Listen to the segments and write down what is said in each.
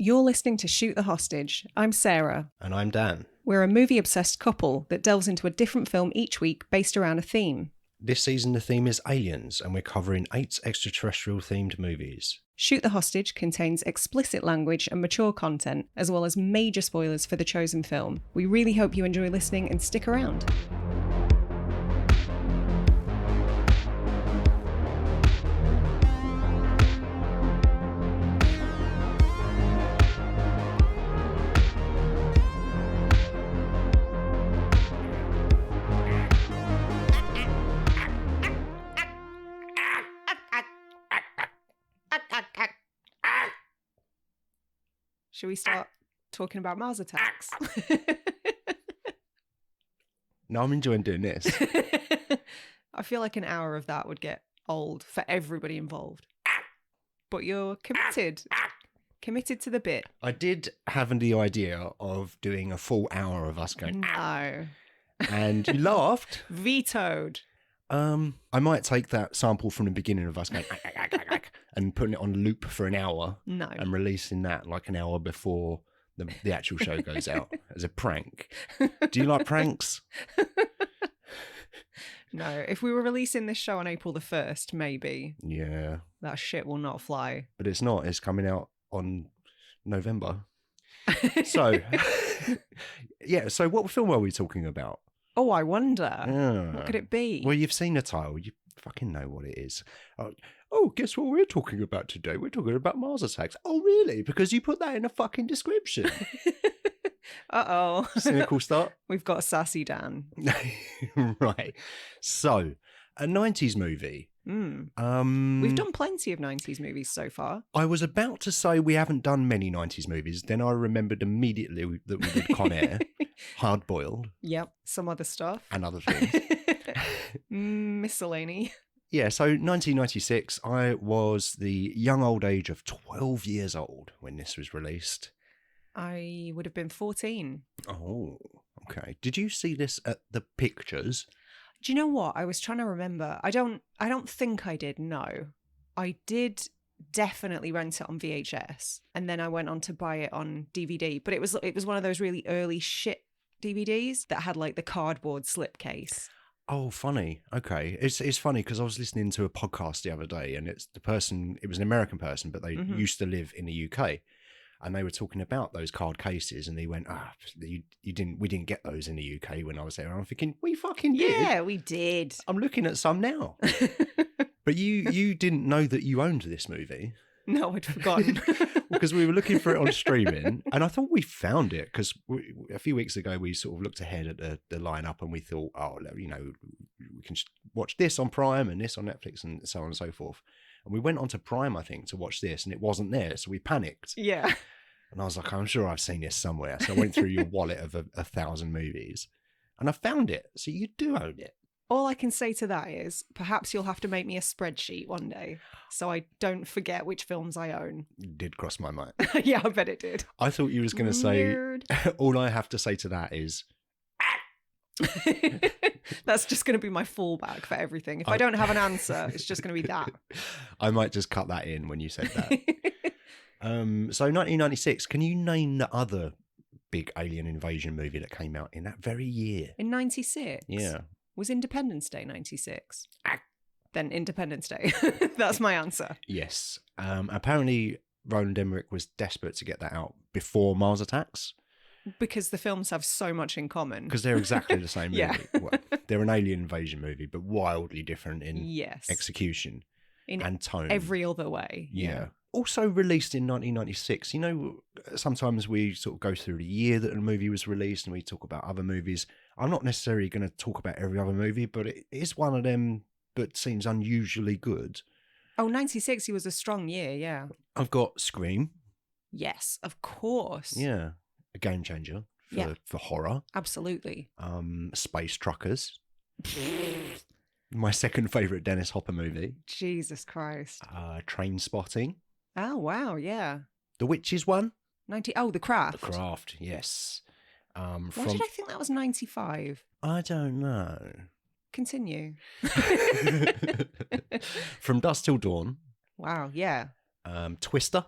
You're listening to Shoot the Hostage. I'm Sarah. And I'm Dan. We're a movie-obsessed couple that delves into a different film each week based around a theme. This season the theme is aliens, and we're covering 8 extraterrestrial-themed movies. Shoot the Hostage contains explicit language and mature content, as well as major spoilers for the chosen film. We really hope you enjoy listening and stick around. Should we start talking about Mars attacks? No, I'm enjoying doing this. I feel like an hour of that would get old for everybody involved. But you're committed to the bit. I did have the idea of doing a full hour of us going, no. And you laughed. Vetoed. I might take that sample from the beginning of us going, and putting it on loop for an hour. No. And releasing that like an hour before the actual show goes out as a prank. Do you like pranks? No. If we were releasing this show on April the 1st, maybe. Yeah. That shit will not fly. But it's not. It's coming out on November. So, yeah. So what film are we talking about? Oh, I wonder. What could it be? Well, you've seen the title. You fucking know what it is. Oh, guess what we're talking about today? We're talking about Mars attacks. Oh, really? Because you put that in a fucking description. Uh-oh. Cynical start. We've got Sassy Dan. Right. So, a 90s movie. We've done plenty of 90s movies so far. I was about to say we haven't done many 90s movies. Then I remembered immediately that we did Con Air, Hard Boiled. Yep. Some other stuff. And other things. Miscellany. Yeah, so 1996, I was the young old age of 12 years old when this was released. I would have been 14. Oh, okay. Did you see this at the pictures? Do you know what? I was trying to remember. I don't think I did, no. I did definitely rent it on VHS, and then I went on to buy it on DVD, but it was one of those really early shit DVDs that had like the cardboard slipcase. Oh, funny. Okay. It's funny because I was listening to a podcast the other day, and it was an American person, but they used to live in the UK. And they were talking about those card cases, and they went, we didn't get those in the UK when I was there. And I'm thinking, we fucking did. Yeah, we did. I'm looking at some now. But you didn't know that you owned this movie. No, I'd forgotten. Because we were looking for it on streaming, and I thought we found it because a few weeks ago we sort of looked ahead at the lineup, and we thought, we can watch this on Prime and this on Netflix and so on and so forth. And we went onto Prime, I think, to watch this, and it wasn't there, so we panicked. Yeah. And I was like, I'm sure I've seen this somewhere. So I went through your wallet of 1,000 movies, and I found it. So you do own it. All I can say to that is perhaps you'll have to make me a spreadsheet one day so I don't forget which films I own. It did cross my mind. Yeah, I bet it did. I thought you was going to say, all I have to say to that is... That's just going to be my fallback for everything. If I don't have an answer, it's just going to be that. I might just cut that in when you said that. So 1996, can you name the other big alien invasion movie that came out in that very year? In 96? Yeah. Was Independence Day 96? Then Independence Day. That's my answer. Yes. Apparently, Roland Emmerich was desperate to get that out before Mars Attacks. Because the films have so much in common. Because they're exactly the same movie. Yeah. Well, they're an alien invasion movie, but wildly different in execution and tone. Every other way. Yeah. Also released in 1996. You know, sometimes we sort of go through the year that a movie was released and we talk about other movies. I'm not necessarily going to talk about every other movie, but it is one of them that seems unusually good. Oh, 96 was a strong year, yeah. I've got Scream. Yes, of course. Yeah. A game changer for horror. Absolutely. Space Truckers. My second favourite Dennis Hopper movie. Jesus Christ. Train Spotting. Oh, wow, yeah. The Witches one. The Craft. The Craft, yes. Why did I think that was 95? I don't know. Continue. From Dusk Till Dawn. Wow, yeah. Twister.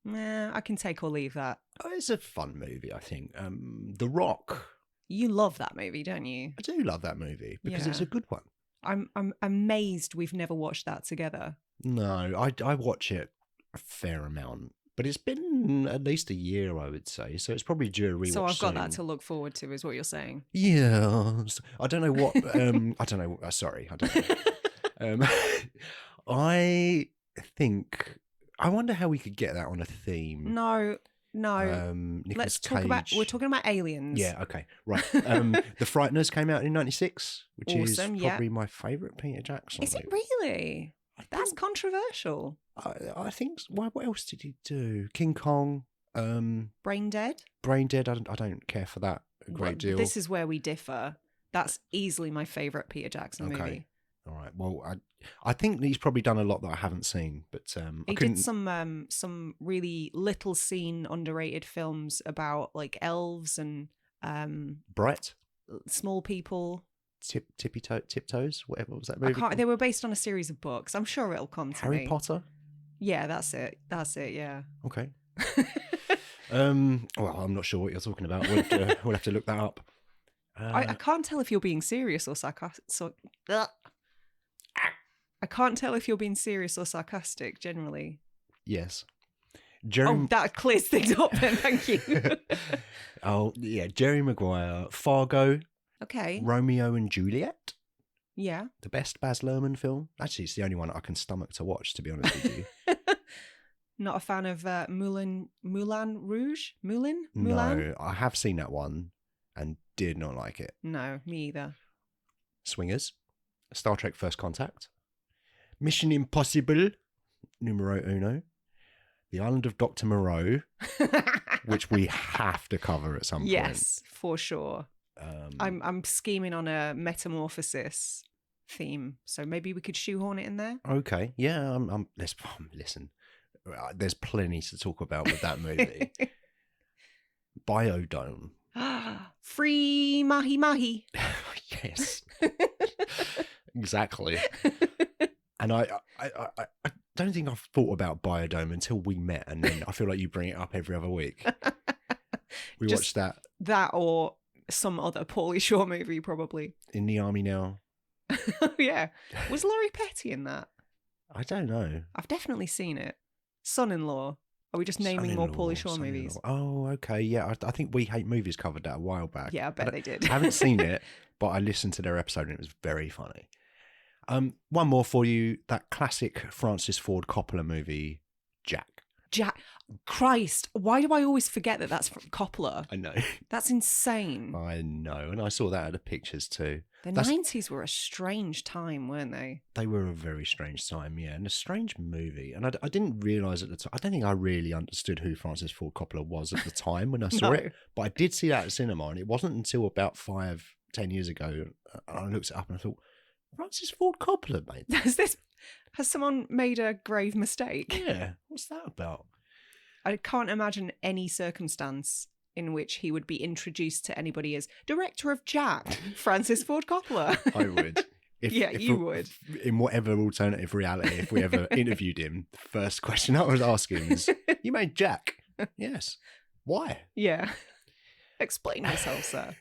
I can take or leave that. Oh, it's a fun movie, I think. The Rock. You love that movie, don't you? I do love that movie because it's Yeah. a good one. I'm amazed we've never watched that together. No, I watch it a fair amount, but it's been at least a year, I would say. So it's probably due a rewatch. So I've got soon. that to look forward to, is what you're saying. Yes. I don't know what. I don't know. Sorry, I don't know. I think. I wonder how we could get that on a theme. No. Nicolas Let's talk Cage. about. We're talking about aliens. Yeah. Okay. Right. The Frighteners came out in '96, which Awesome, is yeah. probably my favourite Peter Jackson. Is it really? That's controversial. I think. What else did he do? King Kong. Brain Dead. Brain Dead. I don't care for that a great deal. This is where we differ. That's easily my favourite Peter Jackson movie. All right. Well, I think he's probably done a lot that I haven't seen, but he did some really little seen underrated films about like elves and Brett, small people. Tiptoes, whatever was that movie? They were based on a series of books. I'm sure it'll come to Harry me. Potter. Yeah, that's it. Yeah. Okay. Well, I'm not sure what you're talking about. We'll have to look that up. I can't tell if you're being serious or sarcastic. I can't tell if you're being serious or sarcastic, generally. Yes. That clears things up then, thank you. Oh, yeah, Jerry Maguire, Fargo. Okay. Romeo and Juliet. Yeah. The best Baz Luhrmann film. Actually, it's the only one I can stomach to watch, to be honest with you. Not a fan of Moulin Rouge? Moulin? No, I have seen that one and did not like it. No, me either. Swingers. Star Trek First Contact. Mission Impossible, numero uno. The Island of Dr. Moreau, which we have to cover at some point. Yes, for sure. I'm scheming on a metamorphosis theme, so maybe we could shoehorn it in there. Okay, yeah. Listen, there's plenty to talk about with that movie. Biodome. Free mahi mahi. Yes. Exactly. And I don't think I've thought about Biodome until we met, and then I feel like you bring it up every other week. We watched that. That or some other Pauly Shore movie, probably. In the Army Now. Yeah. Was Laurie Petty in that? I don't know. I've definitely seen it. Son-in-Law. Are we just naming more Pauly Shore movies? Oh, okay. Yeah, I think We Hate Movies covered that a while back. Yeah, I bet they did. I haven't seen it, but I listened to their episode and it was very funny. One more for you. That classic Francis Ford Coppola movie, Jack. Christ, why do I always forget that that's from Coppola? I know. That's insane. I know. And I saw that at the pictures too. The 90s were a strange time, weren't they? They were a very strange time, yeah. And a strange movie. And I didn't realise at the time, I don't think I really understood who Francis Ford Coppola was at the time when I saw it. But I did see that at cinema. And it wasn't until about 5-10 years ago, I looked it up and I thought, Francis Ford Coppola, mate. Has someone made a grave mistake? Yeah. What's that about? I can't imagine any circumstance in which he would be introduced to anybody as director of Jack, Francis Ford Coppola. I would. You would. In whatever alternative reality, if we ever interviewed him, the first question I would ask him is, you made Jack? Yes. Why? Yeah. Explain yourself, sir.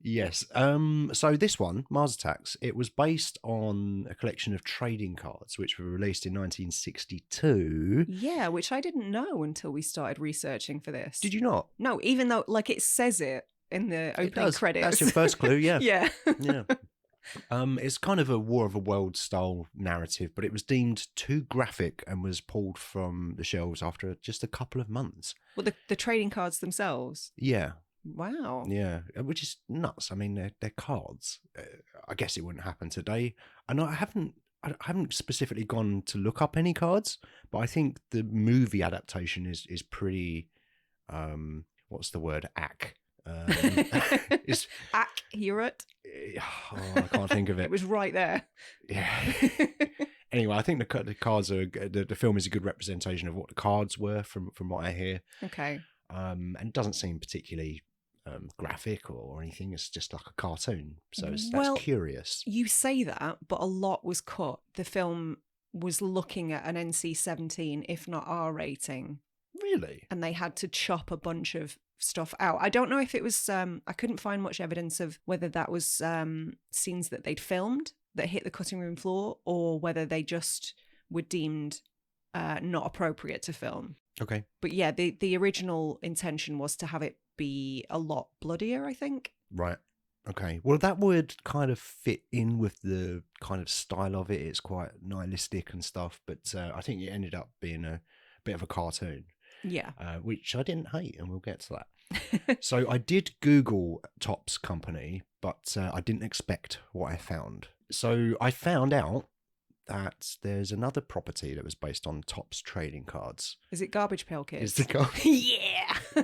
Yes. So this one, Mars Attacks, it was based on a collection of trading cards which were released in 1962. Yeah, which I didn't know until we started researching for this. Did you not? No, even though like it says it in the opening credits. That's your first clue, yeah. Yeah. Yeah. It's kind of a War of the Worlds style narrative, but it was deemed too graphic and was pulled from the shelves after just a couple of months. Well, the trading cards themselves. Yeah. Wow. Yeah, which is nuts. I mean, they're cards. I guess it wouldn't happen today. And I haven't specifically gone to look up any cards, but I think the movie adaptation is pretty. What's the word? It's accurate. I can't think of it. It was right there. Yeah. Anyway, I think the cards are the film is a good representation of what the cards were from what I hear. Okay. And it doesn't seem particularly graphic or anything. It's just like a cartoon. So that's curious. You say that, but a lot was cut. The film was looking at an NC-17, if not R rating, Really? and they had to chop a bunch of stuff out. I don't know if it was, I couldn't find much evidence of whether that was scenes that they'd filmed that hit the cutting room floor, or whether they just were deemed not appropriate to film. Okay. But yeah, the original intention was to have it be a lot bloodier, I think. Right. Okay. Well, that would kind of fit in with the kind of style of it. It's quite nihilistic and stuff, but I think it ended up being a bit of a cartoon. Yeah. Which I didn't hate, and we'll get to that. So I did Google Topps Company, but I didn't expect what I found. So I found out that there's another property that was based on Topps trading cards. Is it Garbage Pail Kids? Is the Yeah.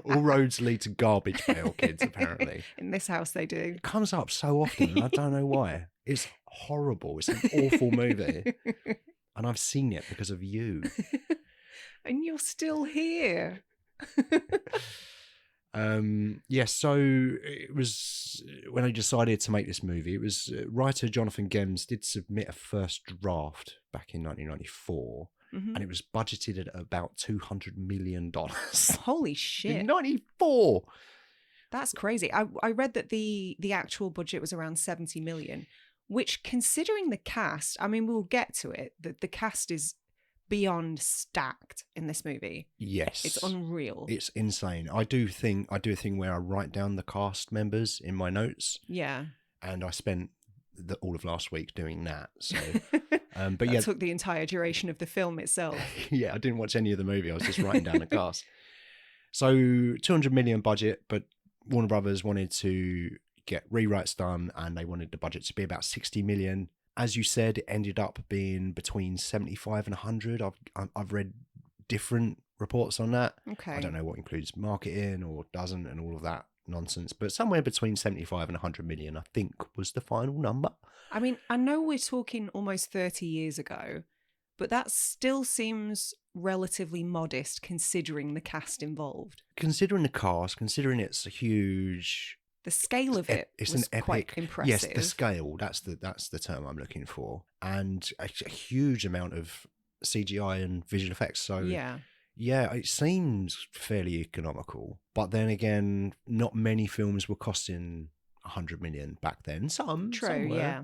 All roads lead to Garbage Pail Kids, apparently. In this house, they do. It comes up so often, and I don't know why. It's horrible. It's an awful movie. And I've seen it because of you. And you're still here. So it was when I decided to make this movie, it was writer Jonathan Gems did submit a first draft back in 1994, and it was budgeted at about $200 million. Holy shit. In 94. That's crazy. I read that the actual budget was around 70 million, which, considering the cast, I mean, we'll get to it, the cast is beyond stacked in this movie. Yes. It's unreal. It's insane. I do a thing where I write down the cast members in my notes. Yeah. And I spent all of last week doing that. So, but that yeah, took the entire duration of the film itself. Yeah, I didn't watch any of the movie. I was just writing down the cast. So 200 million budget, but Warner Brothers wanted to get rewrites done, and they wanted the budget to be about 60 million. As you said, it ended up being between 75 and 100. I've read different reports on that. Okay. I don't know what includes marketing or doesn't and all of that nonsense, but somewhere between 75 and 100 million, I think, was the final number. I mean, I know we're talking almost 30 years ago, but that still seems relatively modest considering the cast involved. Considering the cast, considering it's a huge... The scale of it it's was an epic, quite impressive. Yes, the scale, that's the term I'm looking for. And a huge amount of CGI and visual effects. So yeah, it seems fairly economical. But then again, not many films were costing 100 million back then. Some were. Yeah.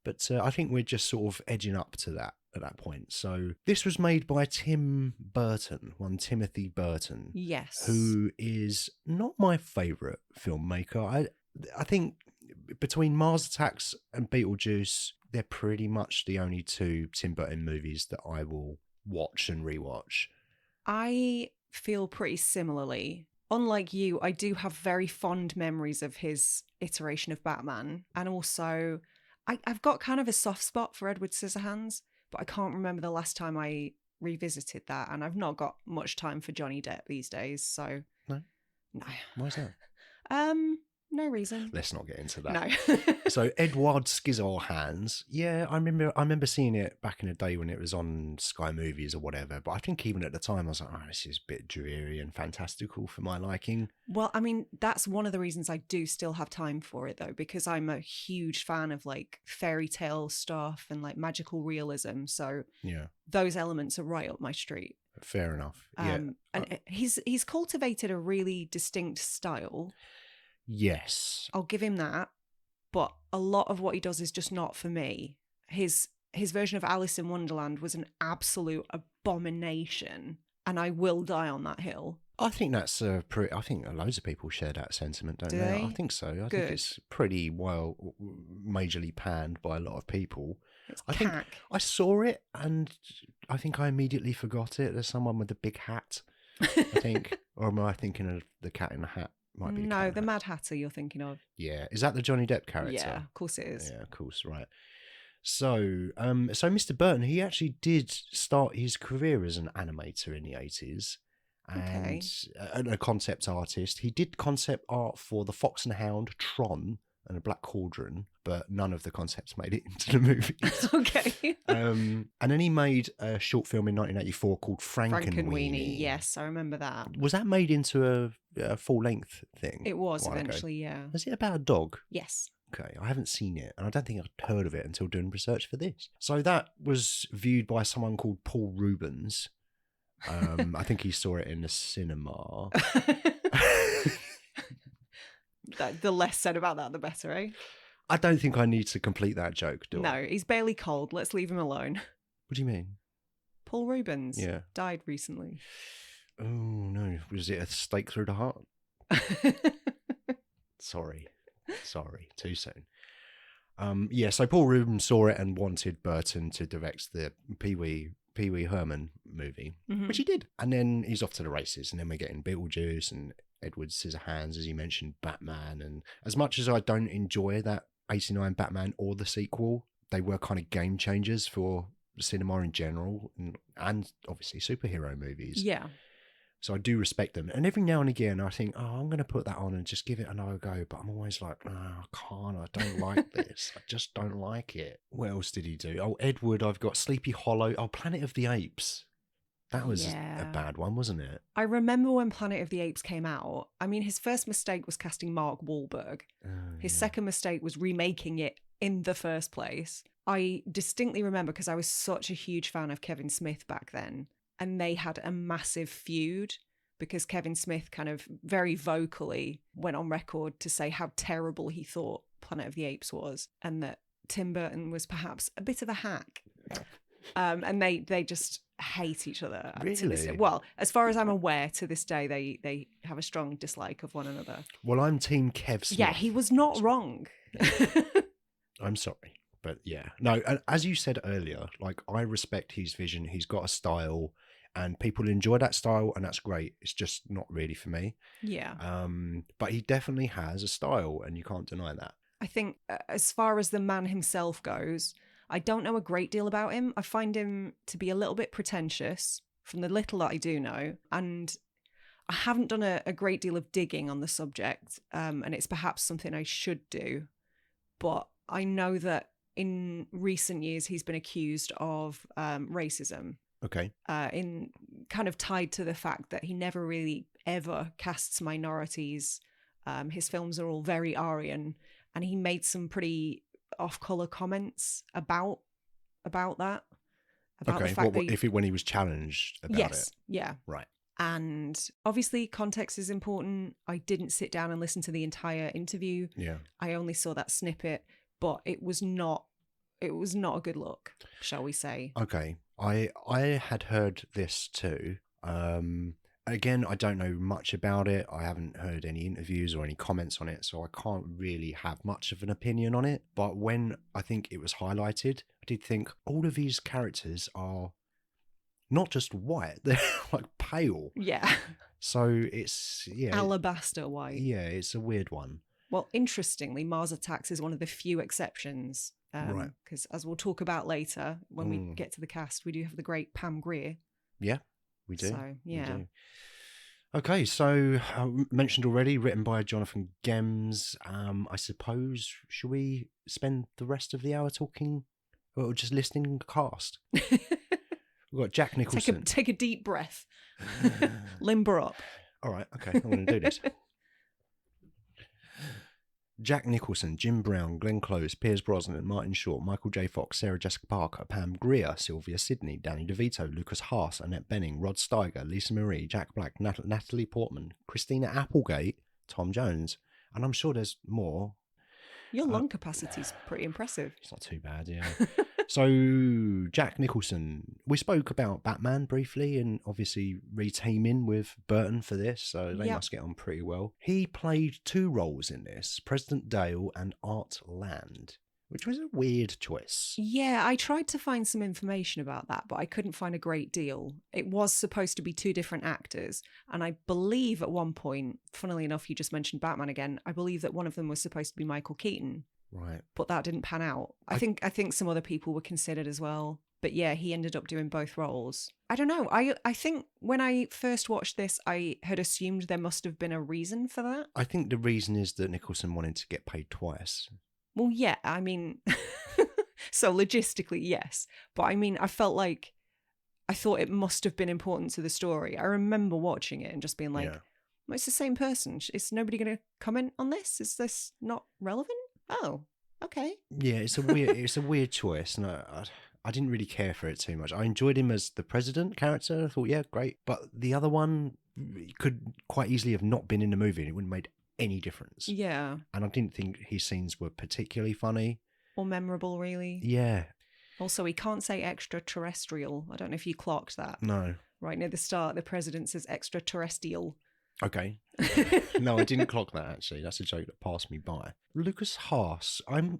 But I think we're just sort of edging up to that at that point. So this was made by Tim Burton, one Timothy Burton. Yes. Who is not my favourite filmmaker. I think between Mars Attacks and Beetlejuice, they're pretty much the only two Tim Burton movies that I will watch and rewatch. I feel pretty similarly. Unlike you, I do have very fond memories of his iteration of Batman, and also I've got kind of a soft spot for Edward Scissorhands, but I can't remember the last time I revisited that, and I've not got much time for Johnny Depp these days, so... No. Why is that? No reason. Let's not get into that. No. So Edward Scissorhands, yeah, I remember seeing it back in the day when it was on Sky Movies or whatever, but I think even at the time I was like, oh, this is a bit dreary and fantastical for my liking. Well, I mean, that's one of the reasons I do still have time for it, though, because I'm a huge fan of like fairy tale stuff and like magical realism, so yeah, those elements are right up my street. Fair enough. Yeah. And he's cultivated a really distinct style. Yes. I'll give him that. But a lot of what he does is just not for me. His version of Alice in Wonderland was an absolute abomination, and I will die on that hill. I think that's I think loads of people share that sentiment, don't they? I think so. I think it's pretty well majorly panned by a lot of people. I think I saw it and I think I immediately forgot it. There's someone with a big hat, I think. Or am I thinking of the Cat in the Hat? Might be the Mad Hatter you're thinking of. Yeah. Is that the Johnny Depp character? Yeah, of course it is. Yeah, of course, right. So, so Mr. Burton, he actually did start his career as an animator in the 80s. And a concept artist. He did concept art for The Fox and the Hound, Tron, and A Black Cauldron, but none of the concepts made it into the movies. Okay. And then he made a short film in 1984 called Frankenweenie. Yes, I remember that. Was that made into a full-length thing? It was eventually, yeah. Was it about a dog? Yes. Okay, I haven't seen it, and I don't think I'd heard of it until doing research for this. So that was viewed by someone called Paul Rubens. I think he saw it in the cinema. The less said about that, the better, eh? I don't think I need to complete that joke, do I? No, he's barely cold. Let's leave him alone. What do you mean? Paul Rubens Yeah. died recently. Oh, no. Was it a stake through the heart? Sorry, too soon. So Paul Rubens saw it and wanted Burton to direct the Pee Wee Herman movie, which he did. And then he's off to the races, and then we're getting Beetlejuice and Edward Scissorhands, as you mentioned, Batman. And as much as I don't enjoy that 89 Batman or the sequel, they were kind of game changers for cinema in general, and obviously superhero movies. Yeah. So I do respect them. And every now and again, I think, I'm going to put that on and just give it another go. But I'm always like, no, I can't. I don't like this. I just don't like it. What else did he do? Oh, Edward, I've got Sleepy Hollow. Oh, Planet of the Apes. That was a bad one, wasn't it? I remember when Planet of the Apes came out. I mean, his first mistake was casting Mark Wahlberg. His second mistake was remaking it in the first place. I distinctly remember because I was such a huge fan of Kevin Smith back then. And they had a massive feud because Kevin Smith kind of very vocally went on record to say how terrible he thought Planet of the Apes was, and that Tim Burton was perhaps a bit of a hack. And they just hate each other. Really? Well, as far as I'm aware, to this day, they have a strong dislike of one another. Well, I'm Team Kev Smith. Yeah, he was not wrong. I'm sorry. But yeah, no, and as you said earlier, like, I respect his vision. He's got a style and people enjoy that style, and that's great. It's just not really for me. Yeah. But he definitely has a style, and you can't deny that. I think as far as the man himself goes, I don't know a great deal about him. I find him to be a little bit pretentious from the little that I do know. And I haven't done a great deal of digging on the subject. And it's perhaps something I should do. But I know that in recent years, he's been accused of racism. Okay. In kind of tied to the fact that he never really ever casts minorities. His films are all very Aryan, and he made some pretty off-color comments about that. About okay. The fact when he was challenged about it? Yes. Yeah. Right. And obviously context is important. I didn't sit down and listen to the entire interview. Yeah. I only saw that snippet, but it was not a good look, shall we say. Okay. I had heard this too. Again, I don't know much about it. I haven't heard any interviews or any comments on it, so I can't really have much of an opinion on it. But when I think it was highlighted, I did think all of these characters are not just white, they're like pale. Yeah. So it's, alabaster white. Yeah, it's a weird one. Well, interestingly, Mars Attacks is one of the few exceptions. Right. Because as we'll talk about later, when we get to the cast, we do have the great Pam Grier. Yeah, we do. So, yeah. We do. Okay, so mentioned already, written by Jonathan Gems. I suppose, should we spend the rest of the hour talking or just listening cast? We've got Jack Nicholson. Take a deep breath. Limber up. All right, okay, I'm going to do this. Jack Nicholson, Jim Brown, Glenn Close, Piers Brosnan, Martin Short, Michael J. Fox, Sarah Jessica Parker, Pam Grier, Sylvia Sidney, Danny DeVito, Lucas Haas, Annette Bening, Rod Steiger, Lisa Marie, Jack Black, Natalie Portman, Christina Applegate, Tom Jones, and I'm sure there's more. Your lung capacity's pretty impressive. It's not too bad, yeah. So, Jack Nicholson, we spoke about Batman briefly and obviously reteaming with Burton for this, so they must get on pretty well. He played two roles in this, President Dale and Art Land, which was a weird choice. Yeah, I tried to find some information about that, but I couldn't find a great deal. It was supposed to be two different actors, and I believe at one point, funnily enough, you just mentioned Batman again, I believe that one of them was supposed to be Michael Keaton. Right. But that didn't pan out. I think some other people were considered as well. But yeah, he ended up doing both roles. I don't know. I think when I first watched this, I had assumed there must have been a reason for that. I think the reason is that Nicholson wanted to get paid twice. Well, yeah, I mean, so logistically, yes. But I mean, I felt like I thought it must have been important to the story. I remember watching it and just being like, well, it's the same person. Is nobody going to comment on this? Is this not relevant? Oh, okay. Yeah, it's a weird choice, and I didn't really care for it too much. I enjoyed him as the president character. I thought, yeah, great. But the other one could quite easily have not been in the movie, and it wouldn't have made any difference. Yeah. And I didn't think his scenes were particularly funny or memorable, really. Yeah. Also, he can't say extraterrestrial. I don't know if you clocked that. No. Right near the start, the president says extraterrestrial. Okay. No, I didn't clock that, actually. That's a joke that passed me by. Lucas Haas, do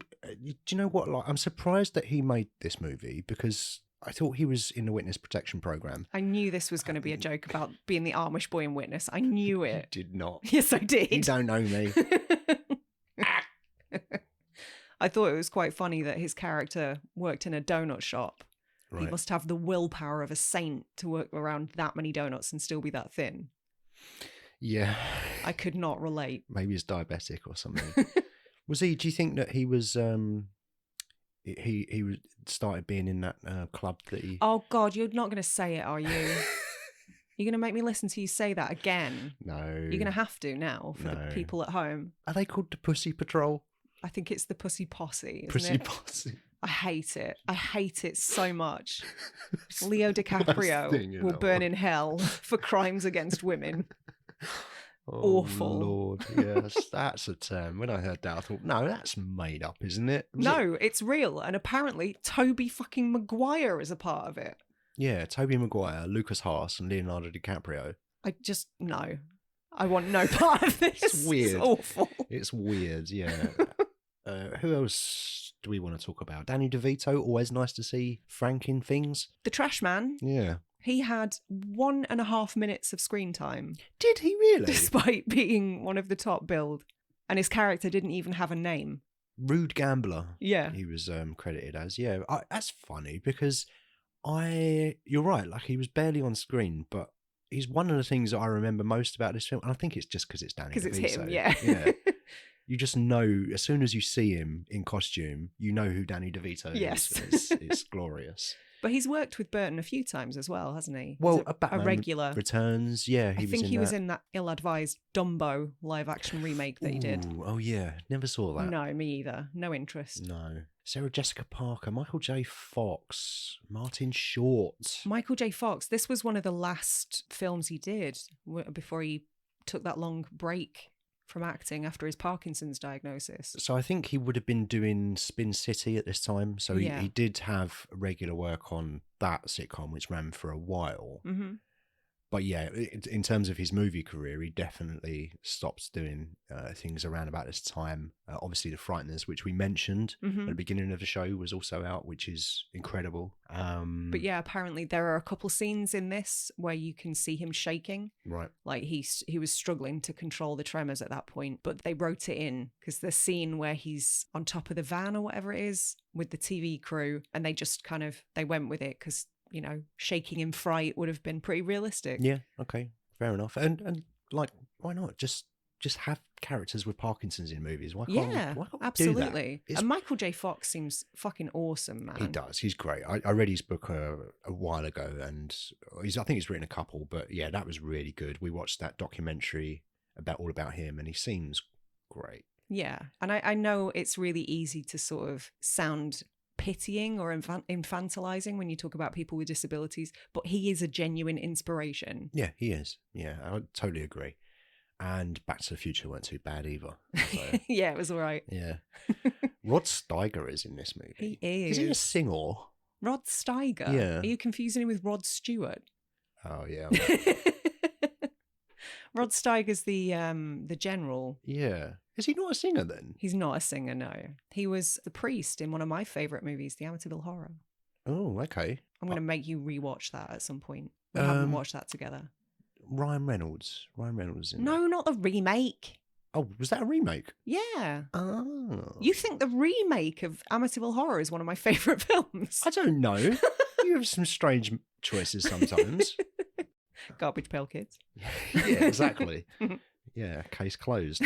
you know what? Like, I'm surprised that he made this movie because I thought he was in the Witness Protection Program. I knew this was going to be a joke about being the Amish boy in Witness. I knew it. You did not. Yes, I did. You don't know me. I thought it was quite funny that his character worked in a donut shop. Right. He must have the willpower of a saint to work around that many donuts and still be that thin. Yeah. I could not relate. Maybe he's diabetic or something. Do you think that he was, he started being in that club that he... Oh, God, you're not going to say it, are you? You're going to make me listen to you say that again? No. You're going to have to now for the people at home. Are they called the Pussy Patrol? I think it's the Pussy Posse, isn't Pussy it? Posse. I hate it. I hate it so much. Leo DiCaprio will burn in hell for crimes against women. Oh, awful. Lord, yes, that's a term. When I heard that, I thought, no, that's made up, isn't it? It's real. And apparently, Toby fucking Maguire is a part of it. Yeah, Toby Maguire, Lucas Haas, and Leonardo DiCaprio. No. I want no part of this. It's weird. It's awful. It's weird, yeah. Who else do we want to talk about? Danny DeVito, always nice to see Frank in things. The Trash Man. Yeah. He had 1.5 minutes of screen time. Did he really? Despite being one of the top billed. And his character didn't even have a name. Rude Gambler. Yeah. He was credited as. Yeah, that's funny because you're right, like he was barely on screen, but he's one of the things that I remember most about this film. And I think it's just because it's Danny DeVito. Because it's him, yeah. Yeah. You just know, as soon as you see him in costume, you know who Danny DeVito is. Yes. It's glorious. But he's worked with Burton a few times as well, hasn't he? Well, a regular. Returns, yeah. I think he was in that ill-advised Dumbo live-action remake that he did. Oh, yeah. Never saw that. No, me either. No interest. No. Sarah Jessica Parker, Michael J. Fox, Martin Short. Michael J. Fox, this was one of the last films he did before he took that long break from acting after his Parkinson's diagnosis. So I think he would have been doing Spin City at this time. So he did have regular work on that sitcom, which ran for a while. Mm-hmm. But yeah, in terms of his movie career, he definitely stopped doing things around about this time. Obviously, The Frighteners, which we mentioned at the beginning of the show, was also out, which is incredible. But yeah, apparently there are a couple scenes in this where you can see him shaking. Right. Like he was struggling to control the tremors at that point, but they wrote it in because the scene where he's on top of the van or whatever it is with the TV crew, and they just they went with it because, you know, shaking in fright would have been pretty realistic. Yeah, okay, fair enough. And like, why not just have characters with Parkinson's in movies? Why can't absolutely. Do that? And Michael J. Fox seems fucking awesome, man. He does. He's great. I read his book a while ago, and I think he's written a couple. But yeah, that was really good. We watched that documentary all about him, and he seems great. Yeah, and I know it's really easy to sort of sound pitying or infantilizing when you talk about people with disabilities, but he is a genuine inspiration. Yeah, he is. Yeah, I totally agree. And Back to the Future weren't too bad either. So. Yeah, it was all right. Yeah. Rod Steiger is in this movie. He is. Is he a singer? Rod Steiger? Yeah. Are you confusing him with Rod Stewart? Oh, yeah. Rod Steiger's the general. Yeah. Is he not a singer then? He's not a singer, no. He was the priest in one of my favourite movies, The Amityville Horror. Oh, okay. I'm going to make you rewatch that at some point. We haven't watched that together. Ryan Reynolds. In No, not the remake. Oh, was that a remake? Yeah. Oh. You think the remake of Amityville Horror is one of my favourite films? I don't know. You have some strange choices sometimes. Garbage Pail Kids. Yeah, exactly. Yeah, case closed.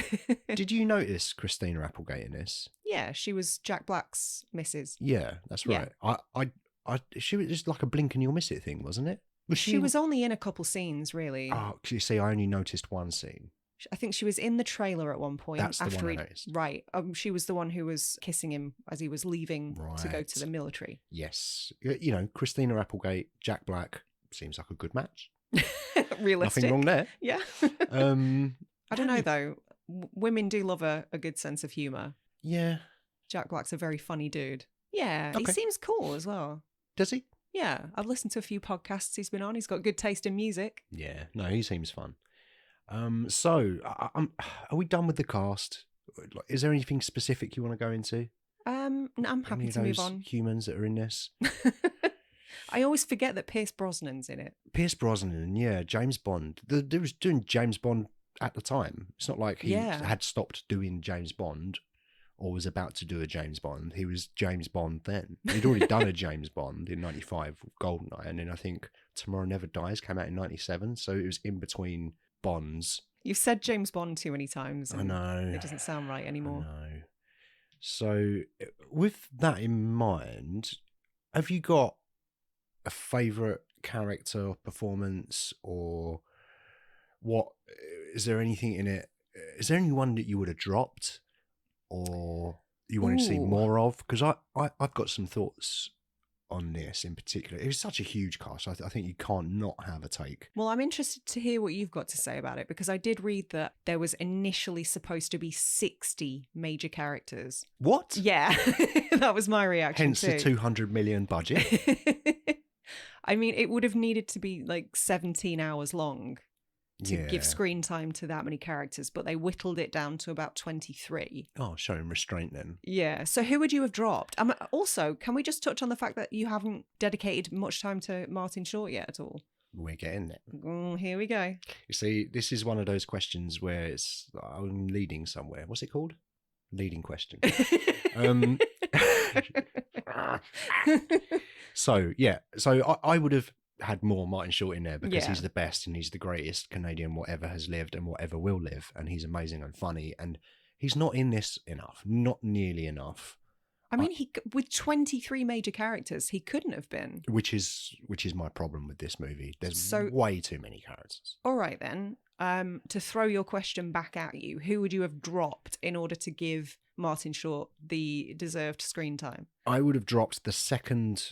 Did you notice Christina Applegate in this? Yeah, she was Jack Black's missus. Yeah, that's right. Yeah. She was just like a blink and you'll miss it thing, wasn't it? She was only in a couple scenes, really. Oh, you see, I only noticed one scene. I think she was in the trailer at one point. That's the after one I noticed. Right. She was the one who was kissing him as he was leaving to go to the military. Yes. You know, Christina Applegate, Jack Black, seems like a good match. Realistic. Nothing wrong there. Yeah. I don't know, though. Women do love a good sense of humour. Yeah. Jack Black's a very funny dude. Yeah. Okay. He seems cool as well. Does he? Yeah. I've listened to a few podcasts he's been on. He's got good taste in music. Yeah. No, he seems fun. So, are we done with the cast? Is there anything specific you want to go into? No, I'm happy to move on. Humans that are in this? I always forget that Pierce Brosnan's in it. Pierce Brosnan, yeah, James Bond. They was doing James Bond at the time. It's not like he had stopped doing James Bond or was about to do a James Bond. He was James Bond then. He'd already done a James Bond in 95 with GoldenEye, and then I think Tomorrow Never Dies came out in 97, so it was in between Bonds. You've said James Bond too many times. I know. It doesn't sound right anymore. I know. So, with that in mind, have you got a favourite character performance, or what? Is there anything in it? Is there anyone that you would have dropped, or you want to see more of? Because I've got some thoughts on this in particular. It was such a huge cast. I think you can't not have a take. Well, I'm interested to hear what you've got to say about it, because I did read that there was initially supposed to be 60 major characters. What? Yeah, that was my reaction. Hence the 200 million budget. I mean, it would have needed to be like 17 hours long to give screen time to that many characters, but they whittled it down to about 23. Oh, showing restraint then. Yeah. So who would you have dropped? Also, can we just touch on the fact that you haven't dedicated much time to Martin Short yet at all? We're getting there. Here we go. You see, this is one of those questions where I'm leading somewhere. What's it called? Leading question. So I would have had more Martin Short in there because he's the best and he's the greatest Canadian whatever has lived and whatever will live, and he's amazing and funny, and he's not in this enough, not nearly enough. I mean, he with 23 major characters, he couldn't have been. Which is my problem with this movie. There's way too many characters. All right then. To throw your question back at you, who would you have dropped in order to give Martin Short the deserved screen time? I would have dropped the second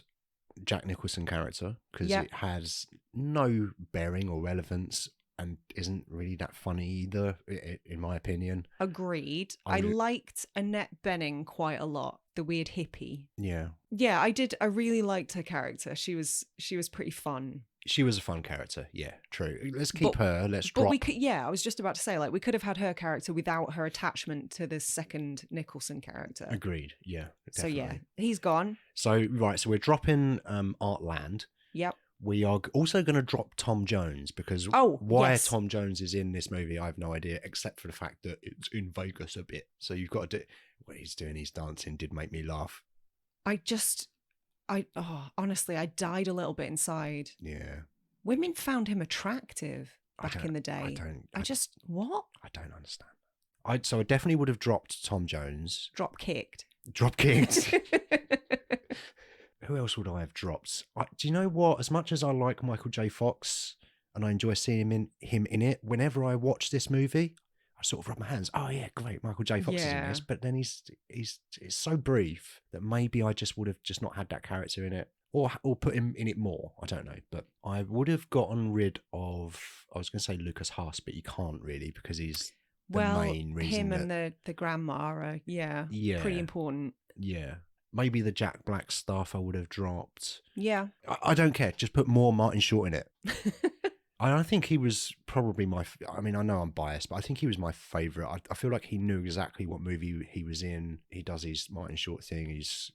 Jack Nicholson character because it has no bearing or relevance and isn't really that funny either, in my opinion. Agreed. I liked Annette Bening quite a lot, the weird hippie. Yeah. Yeah, I did. I really liked her character. She was pretty fun. She was a fun character. Yeah, true. Let's keep her. Let's drop. I was just about to say, like, we could have had her character without her attachment to the second Nicholson character. Agreed. Yeah. Definitely. So yeah, he's gone. So so we're dropping Outland. Yep. We are also going to drop Tom Jones because Tom Jones is in this movie, I have no idea, except for the fact that it's in Vegas a bit. So you've got to do what he's doing. He's dancing did make me laugh. Honestly, I died a little bit inside. Yeah. Women found him attractive back in the day. I don't understand. I definitely would have dropped Tom Jones. Drop kicked. Who else would I have dropped? Do you know what? As much as I like Michael J. Fox and I enjoy seeing him in it, whenever I watch this movie, I sort of rub my hands. Oh yeah, great, Michael J. Fox is in this. But then it's so brief that maybe I just would have just not had that character in it, or put him in it more. I don't know, but I would have gotten rid of. I was going to say Lucas Haas, but you can't really because he's the main reason. Him and the grandma are pretty important. Yeah. Maybe the Jack Black stuff I would have dropped. Yeah. I don't care. Just put more Martin Short in it. I think he was probably I know I'm biased, but I think he was my favourite. I feel like he knew exactly what movie he was in. He does his Martin Short thing. He's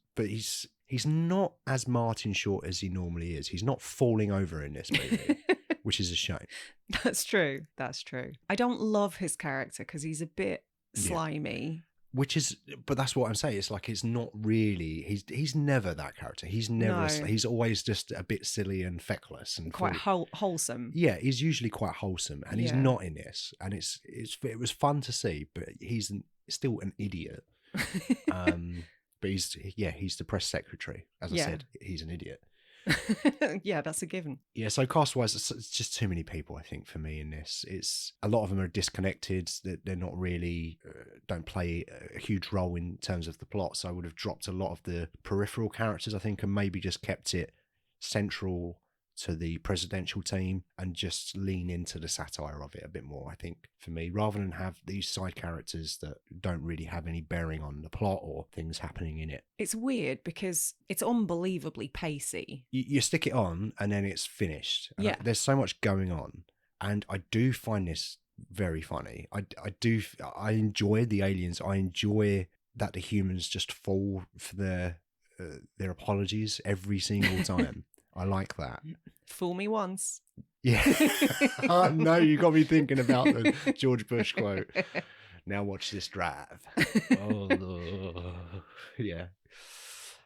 not as Martin Short as he normally is. He's not falling over in this movie, which is a shame. That's true. I don't love his character because he's a bit slimy. But that's what I'm saying. It's like, it's not really, he's never that character. He's never, he's always just a bit silly and feckless and quite wholesome. Yeah, he's usually quite wholesome, and he's not in this. And it was fun to see, but he's still an idiot. But he's the press secretary. As I said, he's an idiot. Yeah, that's a given. Yeah, so cast-wise, it's just too many people, I think, for me in this. It's a lot of them are disconnected. They're not really, don't play a huge role in terms of the plot. So I would have dropped a lot of the peripheral characters, I think, and maybe just kept it central to the presidential team and just lean into the satire of it a bit more, I think, for me, rather than have these side characters that don't really have any bearing on the plot or things happening in it. It's weird because it's unbelievably pacey. You stick it on and then it's finished. And Yeah. there's so much going on. And I do find this very funny. I enjoy the aliens. I enjoy that the humans just fall for their apologies every single time. I like that. Fool me once. Yeah. Oh, no, you got me thinking about the George Bush quote. Now watch this drive. Oh, yeah.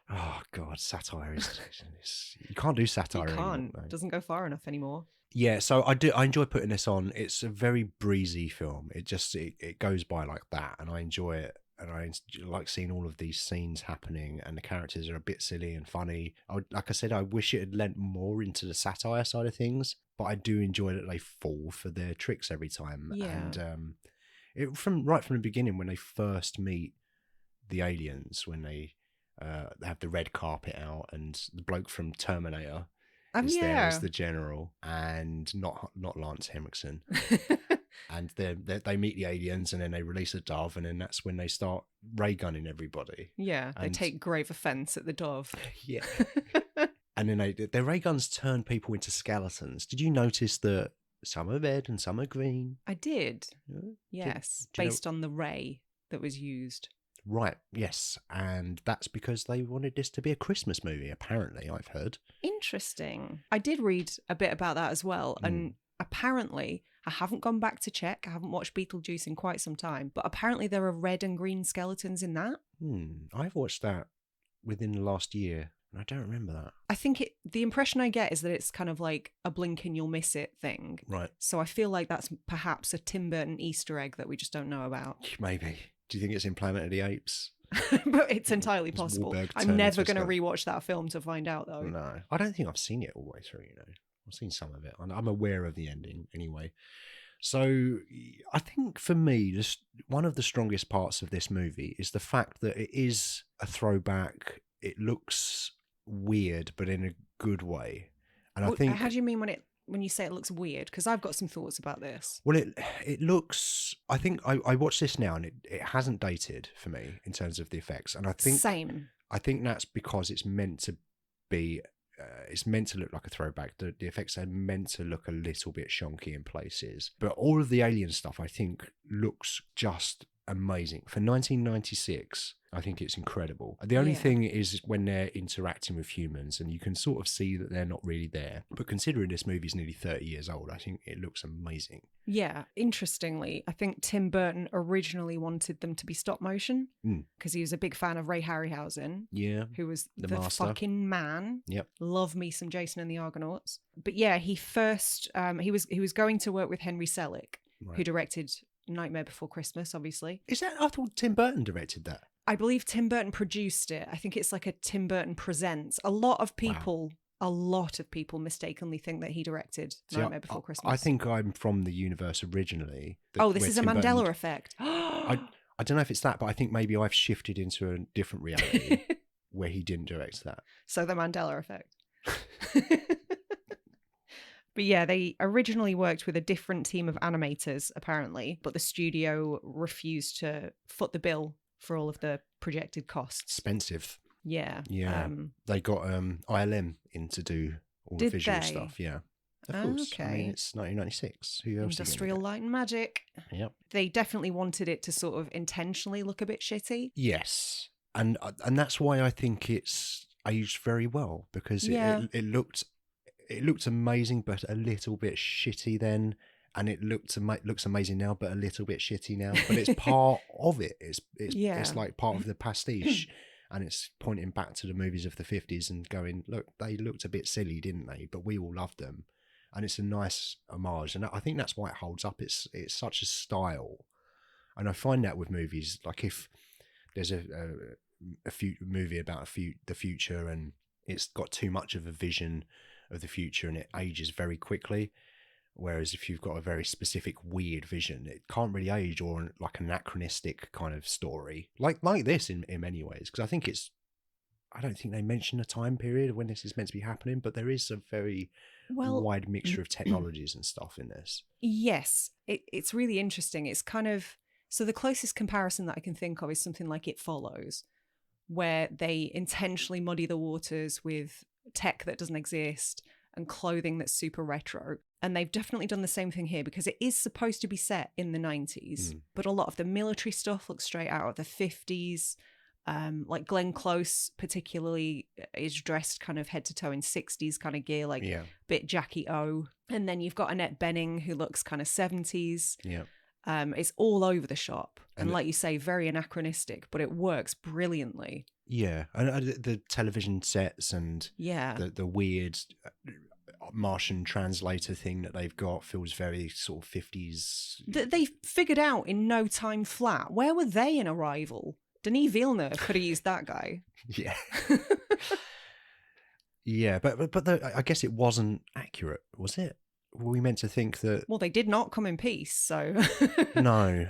Oh, God, satire is... You can't do satire You can't. anymore, though. Doesn't go far enough anymore. Yeah, so I enjoy putting this on. It's a very breezy film. It goes by like that, and I enjoy it. And I like seeing all of these scenes happening, and the characters are a bit silly and funny. Like I said, I wish it had lent more into the satire side of things, but I do enjoy that they fall for their tricks every time. Yeah. And right from the beginning, when they first meet the aliens, when they have the red carpet out, and the bloke from Terminator is there as the general, and not Lance Henriksen. And they meet the aliens, and then they release a dove, and then that's when they start ray gunning everybody. Yeah, they take grave offence at the dove. Yeah. And then their ray guns turn people into skeletons. Did you notice that some are red and some are green? I did. Yeah. Yes, Do you based on the ray that was used. Right, yes. And that's because they wanted this to be a Christmas movie, apparently, I've heard. Interesting. I did read a bit about that as well, and apparently... I haven't gone back to check. I haven't watched Beetlejuice in quite some time, but apparently there are red and green skeletons in that. I've watched that within the last year, and I don't remember that. I think the impression I get is that it's kind of like a blink and you'll miss it thing. Right. So I feel like that's perhaps a Tim Burton Easter egg that we just don't know about. Maybe. Do you think it's in Planet of the Apes? But it's entirely possible. I'm never going to rewatch that film to find out, though. No. I don't think I've seen it all the way through, I've seen some of it. I'm aware of the ending anyway. So I think for me, just one of the strongest parts of this movie is the fact that it is a throwback. It looks weird, but in a good way. And I think... How do you mean when you say it looks weird? Because I've got some thoughts about this. Well, it looks... I think I watched this now, and it hasn't dated for me in terms of the effects. And I think... Same. I think that's because it's meant to be... it's meant to look like a throwback. The effects are meant to look a little bit shonky in places. But all of the alien stuff, I think, looks just amazing. For 1996, I think it's incredible. The only thing is when they're interacting with humans, and you can sort of see that they're not really there. But considering this movie's nearly 30 years old, I think it looks amazing. Yeah. Interestingly, I think Tim Burton originally wanted them to be stop motion because he was a big fan of Ray Harryhausen. Yeah. Who was the master. fucking man. Yep. Love me some Jason and the Argonauts. But yeah, he first, he was going to work with Henry Selick, who directed Nightmare Before Christmas, obviously. Is that... I thought Tim Burton directed that. I believe Tim Burton produced it. I think it's like a Tim Burton Presents. A lot of people mistakenly think that he directed Nightmare Before Christmas. I think I'm from the universe originally. This is a Mandela effect. I don't know if it's that, but I think maybe I've shifted into a different reality where he didn't direct that. So the Mandela effect. But yeah, they originally worked with a different team of animators, apparently, but the studio refused to foot the bill for all of the projected costs. Expensive. Yeah. Yeah. They got ILM in to do all the visual stuff. Yeah. Of course. Okay. I mean, it's 1996. Who else? Industrial Light and Magic. Yep. They definitely wanted it to sort of intentionally look a bit shitty. Yes. And that's why I think it's aged very well, because it looked amazing, but a little bit shitty then. And it looks amazing now, but a little bit shitty now. But it's part of it. It's like part of the pastiche. And it's pointing back to the movies of the 50s and going, look, they looked a bit silly, didn't they? But we all loved them. And it's a nice homage. And I think that's why it holds up. It's such a style. And I find that with movies, like if there's a movie about the future and it's got too much of a vision of the future and it ages very quickly. Whereas if you've got a very specific weird vision, it can't really age, or like an anachronistic kind of story like this in many ways. Because I don't think they mention a time period when this is meant to be happening, but there is a very wide mixture of technologies and stuff in this. Yes, it's really interesting. It's kind of, so the closest comparison that I can think of is something like It Follows, where they intentionally muddy the waters with tech that doesn't exist and clothing that's super retro. And they've definitely done the same thing here, because it is supposed to be set in the 90s, but a lot of the military stuff looks straight out of the 50s. Like Glenn Close particularly is dressed kind of head to toe in 60s kind of gear, like bit Jackie O. And then you've got Annette Bening, who looks kind of 70s. Yeah. It's all over the shop. And like you say, very anachronistic, but it works brilliantly. Yeah. And the television sets and the weird Martian translator thing that they've got feels very sort of 50s. They figured out in no time flat. Where were they in Arrival? Denis Villeneuve could have used that guy. Yeah. Yeah, but I guess it wasn't accurate, was it? Were we meant to think that... Well, they did not come in peace, so... No,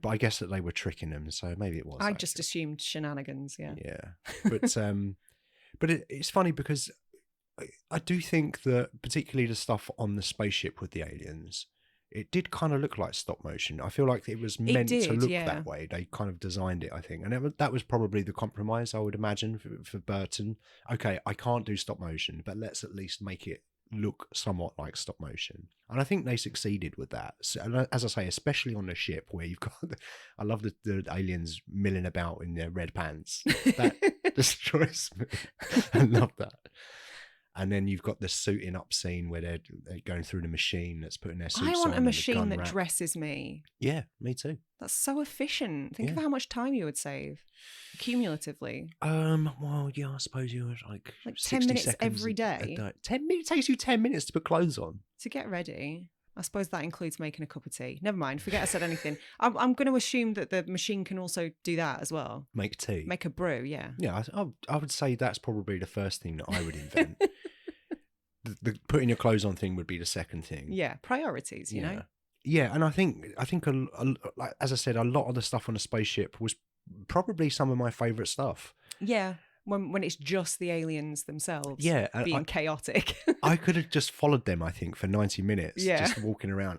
but I guess that they were tricking them, so maybe it was. I just assumed shenanigans, yeah. Yeah, but it's funny because I do think that particularly the stuff on the spaceship with the aliens, it did kind of look like stop motion. I feel like it was meant to look that way. They kind of designed it, I think. And that was probably the compromise, I would imagine, for Burton. Okay, I can't do stop motion, but let's at least make it look somewhat like stop motion. And I think they succeeded with that. So, and as I say, especially on the ship where you've got... I love the aliens milling about in their red pants. That destroys me. I love that. And then you've got the suiting up scene where they're going through the machine that's putting their suits on. I want a machine that dresses me. Yeah, me too. That's so efficient. Think of how much time you would save cumulatively. Well, yeah, I suppose you would like 10 minutes every day. 10 minutes takes you 10 minutes to put clothes on. To get ready. I suppose that includes making a cup of tea. Never mind. Forget I said anything. I'm going to assume that the machine can also do that as well. Make tea. Make a brew, yeah. Yeah, I would say that's probably the first thing that I would invent. The putting your clothes on thing would be the second thing. Yeah, priorities, you know? Yeah, and I think like, as I said, a lot of the stuff on the spaceship was probably some of my favourite stuff. Yeah. When it's just the aliens themselves being chaotic. I could have just followed them, I think, for 90 minutes. Yeah. Just walking around.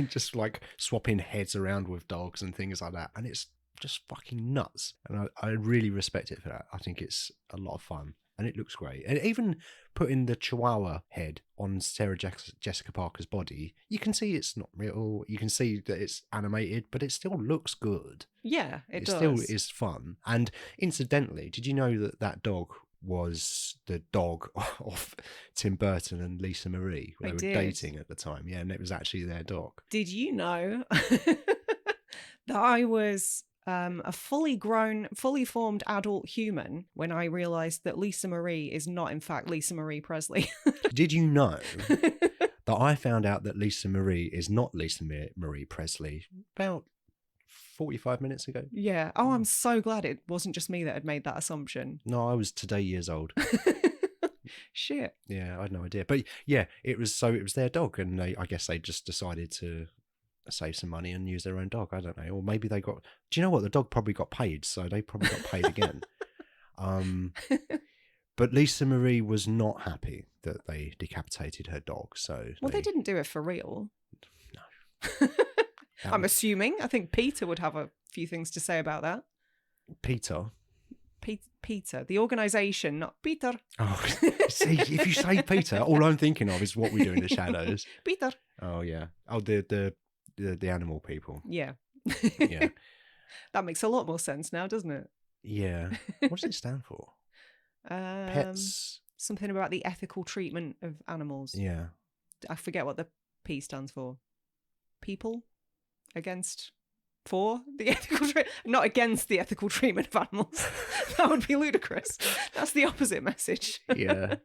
Just like swapping heads around with dogs and things like that. And it's just fucking nuts. And I really respect it for that. I think it's a lot of fun. And it looks great. And even putting the Chihuahua head on Sarah Jessica Parker's body, you can see it's not real. You can see that it's animated, but it still looks good. Yeah, it does. It still is fun. And incidentally, did you know that dog was the dog of Tim Burton and Lisa Marie? They were dating at the time. Yeah, and it was actually their dog. Did you know that I was... a fully grown, fully formed adult human when I realised that Lisa Marie is not, in fact, Lisa Marie Presley. Did you know that I found out that Lisa Marie is not Lisa Marie Presley about 45 minutes ago? Yeah. Oh, I'm so glad it wasn't just me that had made that assumption. No, I was today years old. Shit. Yeah, I had no idea. But yeah, it was their dog, and I guess they just decided to save some money and use their own dog. I don't know. Or maybe they got... Do you know what? The dog probably got paid, so they probably got paid again. But Lisa Marie was not happy that they decapitated her dog, so... Well, they didn't do it for real. No. I'm assuming. I think Peter would have a few things to say about that. Peter? Peter. The organisation, not Peter. Oh, see, if you say Peter, all I'm thinking of is What We Do in the Shadows. Peter. Oh, yeah. Oh, the animal people. Yeah. Yeah. That makes a lot more sense now, doesn't it? Yeah. What does it stand for? Pets. Something about the ethical treatment of animals. Yeah. I forget what the P stands for. People against for the ethical not against the ethical treatment of animals. That would be ludicrous. That's the opposite message. Yeah.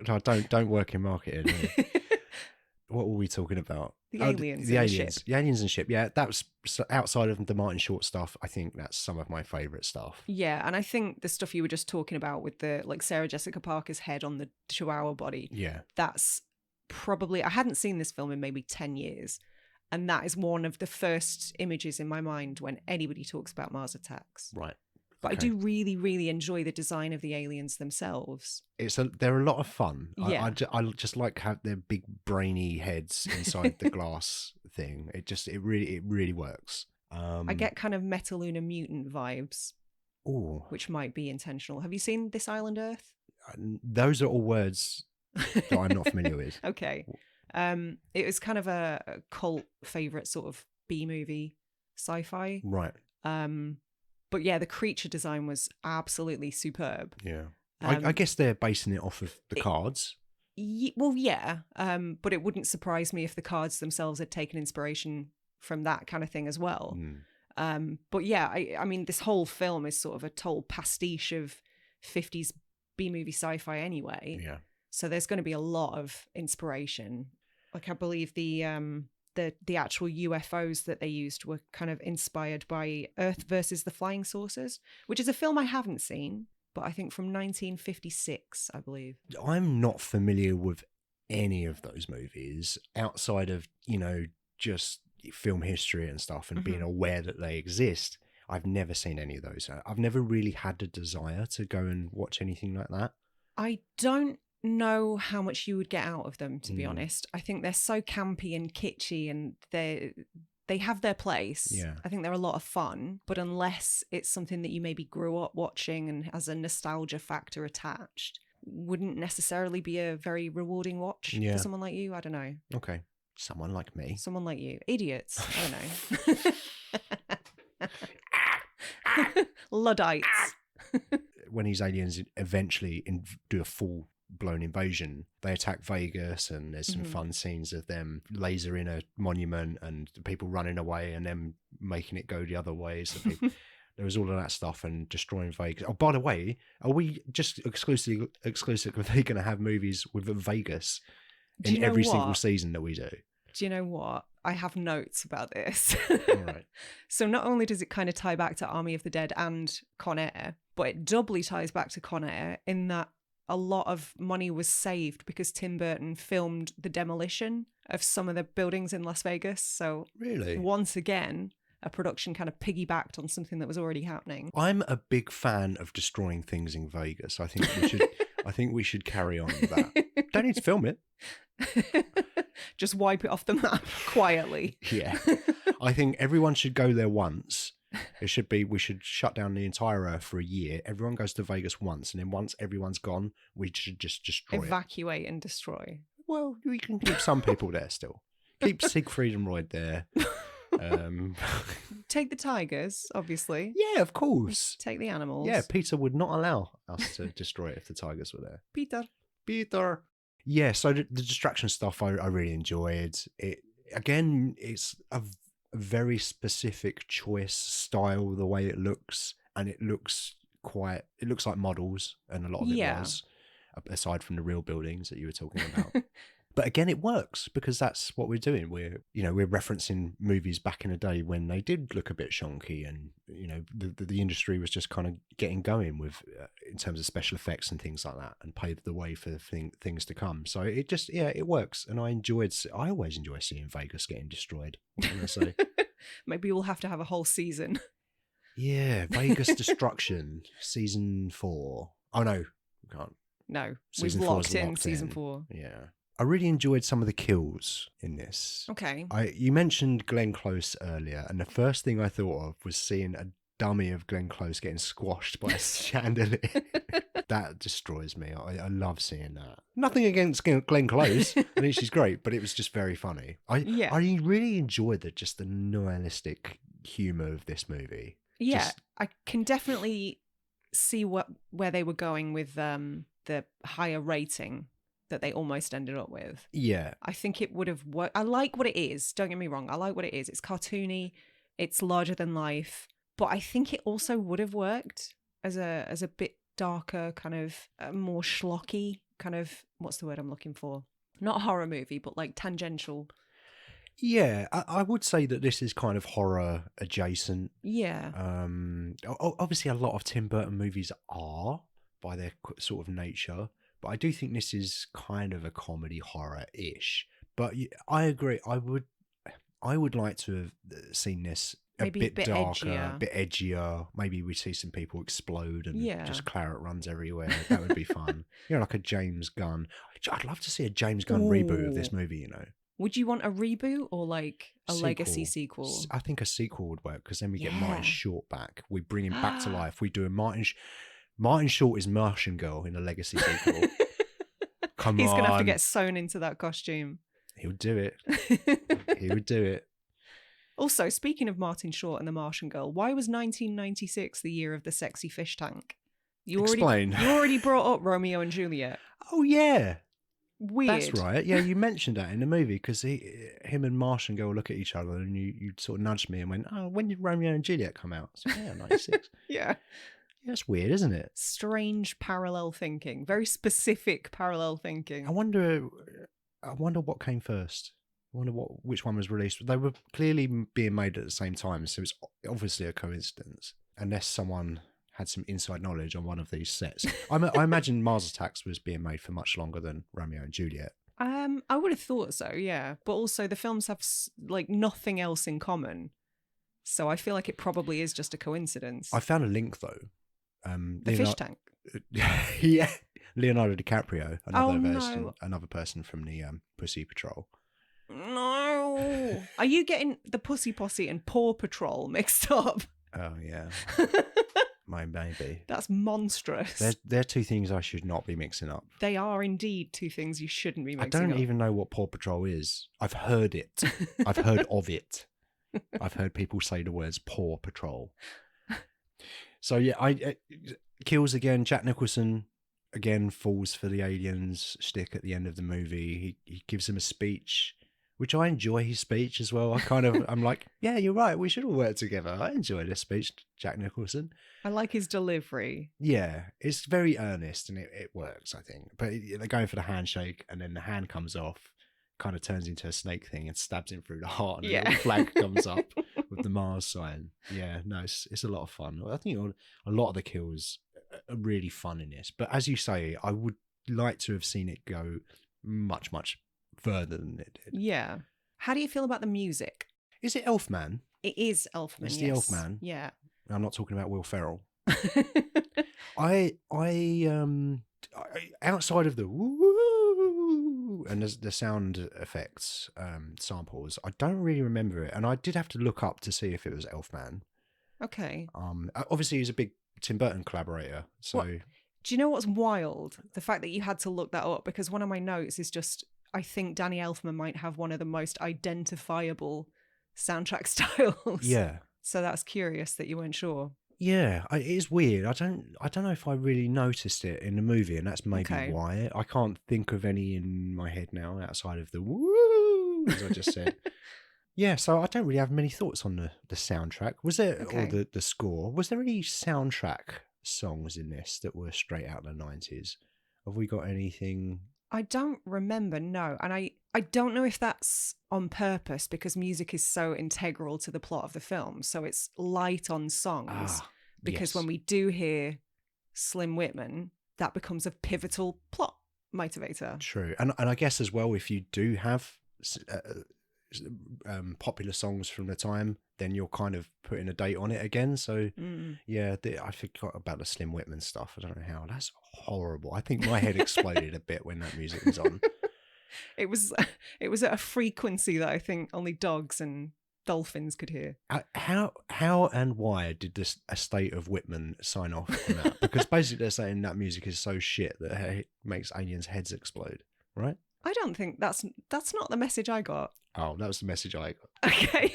No, don't work in marketing. What were we talking about? The aliens The and the aliens. ship. The aliens and ship. Yeah, that was outside of the Martin Short stuff. I think that's some of my favourite stuff. Yeah, and I think the stuff you were just talking about with the like Sarah Jessica Parker's head on the Chihuahua body, Yeah. that's probably, I hadn't seen this film in maybe 10 years. And that is one of the first images in my mind when anybody talks about Mars attacks. Right. But Okay. I do really, really enjoy the design of the aliens themselves. They're a lot of fun. Yeah. I just like how their big brainy heads inside the glass thing. It really works. I get kind of Metaluna mutant vibes, which might be intentional. Have you seen This Island Earth? Those are all words that I'm not familiar with. Okay. It was kind of a cult favorite sort of B-movie sci-fi. Right. But yeah, the creature design was absolutely superb. Yeah. I guess they're basing it off of the cards. Well, yeah. But it wouldn't surprise me if the cards themselves had taken inspiration from that kind of thing as well. But yeah, I mean, this whole film is sort of a total pastiche of 50s B-movie sci-fi anyway. Yeah. So there's going to be a lot of inspiration. Like I believe the actual UFOs that they used were kind of inspired by Earth versus the Flying Saucers, which is a film I haven't seen, but I think from 1956, I believe. I'm not familiar with any of those movies outside of, just film history and stuff and being aware that they exist. I've never seen any of those. I've never really had a desire to go and watch anything like that. I don't know how much you would get out of them, to be honest. I think they're so campy and kitschy, and they have their place. Yeah. I think they're a lot of fun, but unless it's something that you maybe grew up watching and has a nostalgia factor attached, wouldn't necessarily be a very rewarding watch for someone like you. I don't know. Okay. Someone like me. Someone like you. Idiots. I don't know. Luddites. When these aliens eventually do a full-blown invasion, they attack Vegas, and there's some fun scenes of them lasering a monument and people running away and them making it go the other way. So there was all of that stuff and destroying Vegas. Oh, by the way, are we just exclusively going to have movies with Vegas in every single season that we do? Do you know what? I have notes about this. All right. So not only does it kind of tie back to Army of the Dead and Con Air, but it doubly ties back to Con Air in that a lot of money was saved because Tim Burton filmed the demolition of some of the buildings in Las Vegas. So really, once again, a production kind of piggybacked on something that was already happening. I'm a big fan of destroying things in Vegas. I think we should carry on with that. Don't need to film it. Just wipe it off the map quietly. Yeah. I think everyone should go there once. We should shut down the entire Earth for a year. Everyone goes to Vegas once, and then once everyone's gone, we should just destroy Evacuate and destroy. Well, we can keep some people there still. Keep Siegfried and Roy there. Take the tigers, obviously. Yeah, of course. Take the animals. Yeah, Peter would not allow us to destroy it if the tigers were there. Peter. Yeah, so the distraction stuff I really enjoyed. It again, it's a very specific choice style, the way it looks, and it looks like models, and a lot of it was, aside from the real buildings that you were talking about. But again, it works because that's what we're doing. We're referencing movies back in the day when they did look a bit shonky, and the industry was just kind of getting going with in terms of special effects and things like that, and paved the way for things to come. So it just it works, and I always enjoy seeing Vegas getting destroyed. What can I say? Maybe we'll have to have a whole season. Yeah, Vegas Destruction season 4. Oh no, we can't. No, Season we've 4's locked in locked season 4. Yeah. I really enjoyed some of the kills in this. Okay. You mentioned Glenn Close earlier, and the first thing I thought of was seeing a dummy of Glenn Close getting squashed by a chandelier. That destroys me. I love seeing that. Nothing against Glenn Close. I think she's great, but it was just very funny. I really enjoyed the nihilistic humour of this movie. Yeah, I can definitely see where they were going with the higher rating that they almost ended up with. Yeah. I think it would have worked. I like what it is. Don't get me wrong. I like what it is. It's cartoony. It's larger than life. But I think it also would have worked as a bit darker, kind of more schlocky, kind of, what's the word I'm looking for? Not a horror movie, but like tangential. Yeah, I would say that this is kind of horror adjacent. Yeah. Obviously, a lot of Tim Burton movies are by their sort of nature, but I do think this is kind of a comedy horror-ish. But I agree. I would like to have seen this Maybe a bit darker, edgier. a bit edgier. Maybe we see some people explode and Yeah. just claret runs everywhere. That would be fun. Like a James Gunn. I'd love to see a James Gunn reboot of this movie, Would you want a reboot or like a legacy sequel? I think a sequel would work because then we get Martin Short back. We bring him back to life. We do a Martin Short is Martian Girl in a legacy sequel. Come on. He's going to have to get sewn into that costume. He'll do it. He would do it. Also, speaking of Martin Short and the Martian Girl, why was 1996 the year of the sexy fish tank? Explain. You already brought up Romeo and Juliet. Oh, yeah. Weird. That's right. Yeah, you mentioned that in the movie because him and Martian Girl look at each other and you sort of nudged me and went, oh, when did Romeo and Juliet come out? So, yeah, 96. Yeah. That's weird, isn't it? Strange parallel thinking. Very specific parallel thinking. I wonder what came first. I wonder which one was released. They were clearly being made at the same time, so it's obviously a coincidence, unless someone had some inside knowledge on one of these sets. I imagine Mars Attacks was being made for much longer than Romeo and Juliet. I would have thought so, yeah. But also the films have like nothing else in common, so I feel like it probably is just a coincidence. I found a link though. The fish tank. Yeah, Leonardo DiCaprio, another person from the Pussy Patrol. No. Are you getting the Pussy Posse and Paw Patrol mixed up? Oh, yeah. Maybe. That's monstrous. They're two things I should not be mixing up. They are indeed two things you shouldn't be mixing up. I don't even know what Paw Patrol is. I've heard it. I've heard of it. I've heard people say the words Paw Patrol. So, yeah, kills again. Jack Nicholson again falls for the aliens stick at the end of the movie. He gives him a speech, which I enjoy his speech as well. I'm like, yeah, you're right. We should all work together. I enjoy this speech, Jack Nicholson. I like his delivery. Yeah, it's very earnest and it works, I think. But they're going for the handshake and then the hand comes off, kind of turns into a snake thing and stabs him through the heart and a little flag comes up with the Mars sign. Yeah, no, it's a lot of fun. I think a lot of the kills are really fun in this. But as you say, I would like to have seen it go much, much further than it did. Yeah. How do you feel about the music? Is it Elfman? It is Elfman. It's yes. the Elfman. Yeah. I'm not talking about Will Ferrell. I outside of the woo and the sound effects samples, I don't really remember it, and I did have to look up to see if it was Elfman. Okay. Obviously he's a big Tim Burton collaborator, so. Do you know what's wild? The fact that you had to look that up, because one of my notes is just, I think Danny Elfman might have one of the most identifiable soundtrack styles. Yeah. So that's curious that you weren't sure. Yeah, it is weird. I don't know if I really noticed it in the movie, and that's maybe why. I can't think of any in my head now outside of the woo, as I just said. Yeah, so I don't really have many thoughts on the soundtrack. Was there, or the score, was there any soundtrack songs in this that were straight out of the 90s? Have we got anything? I don't remember, no. And I don't know if that's on purpose because music is so integral to the plot of the film. So it's light on songs because when we do hear Slim Whitman, that becomes a pivotal plot motivator. True. And I guess as well, if you do have popular songs from the time, then you're kind of putting a date on it again. So yeah, I forgot about the Slim Whitman stuff. I don't know how. That's horrible. I think my head exploded a bit when that music was on. It was at a frequency that I think only dogs and dolphins could hear. How and why did this estate of Whitman sign off on that? Because basically they're saying that music is so shit that it makes aliens' heads explode, right? I don't think that's not the message I got. Oh, that was the message I got. Okay.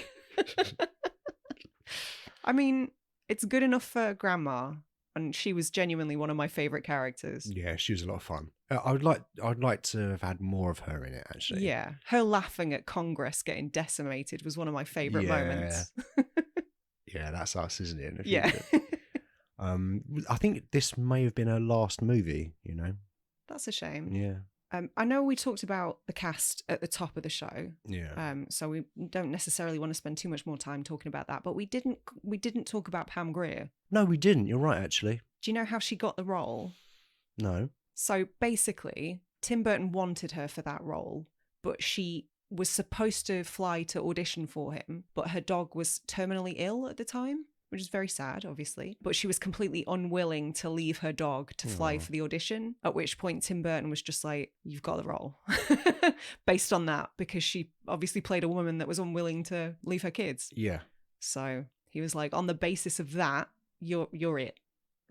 I mean, it's good enough for Grandma, and she was genuinely one of my favourite characters. Yeah, she was a lot of fun. I'd like to have had more of her in it, actually. Yeah, her laughing at Congress getting decimated was one of my favourite moments. Yeah, that's us, isn't it? Yeah. I think this may have been her last movie, you know? That's a shame. Yeah. I know we talked about the cast at the top of the show, Yeah. so we don't necessarily want to spend too much more time talking about that. But we didn't talk about Pam Grier. No, we didn't. You're right, actually. Do you know how she got the role? No. So basically, Tim Burton wanted her for that role, but she was supposed to fly to audition for him, but her dog was terminally ill at the time, which is very sad, obviously. But she was completely unwilling to leave her dog to fly for the audition, at which point Tim Burton was just like, you've got the role. Based on that, because she obviously played a woman that was unwilling to leave her kids. Yeah. So he was like, on the basis of that, you're it.